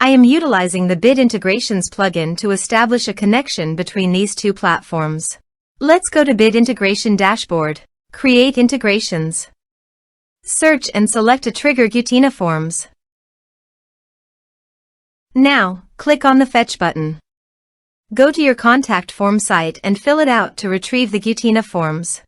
I am utilizing the Bit Integrations plugin to establish a connection between these two platforms. Let's go to Bit Integration Dashboard, Create Integrations. Search and select a trigger Gutena Forms. Now, click on the Fetch button. Go to your contact form site and fill it out to retrieve the Gutena Forms.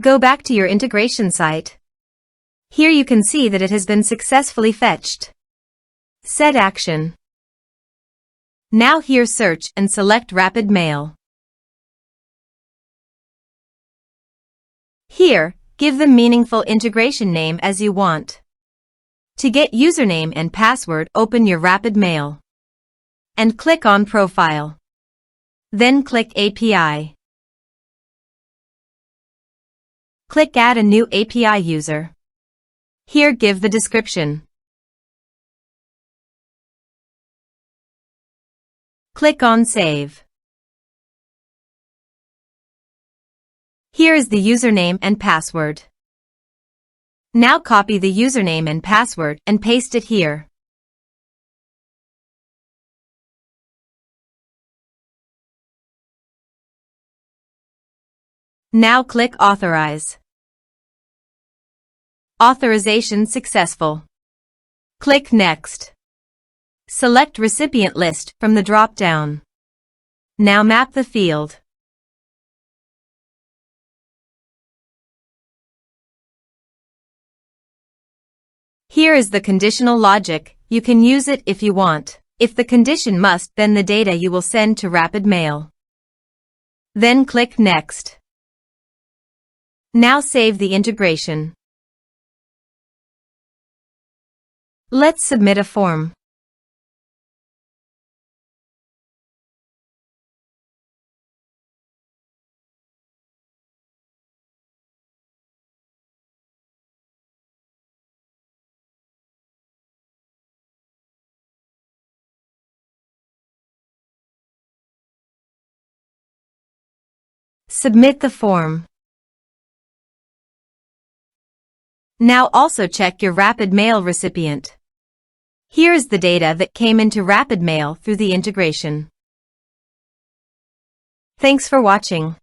Go back to your integration site. Here you can see that it has been successfully fetched. Set action. Now here search and select Rapid Mail. Here, give the meaningful integration name as you want. To get username and password, open your Rapid Mail and click on Profile. Then click API. Click Add a new API user. Here give the description. Click on Save. Here is the username and password. Now copy the username and password and paste it here. Now click Authorize. Authorization successful. Click Next. Select Recipient List from the drop-down. Now map the field. Here is the conditional logic. You can use it if you want. If the condition must, then the data you will send to Rapid Mail. Then click Next. Now save the integration. Let's submit a form. Submit the form. Now also check your Rapid Mail recipient. Here is the data that came into Rapid Mail through the integration. Thanks for watching.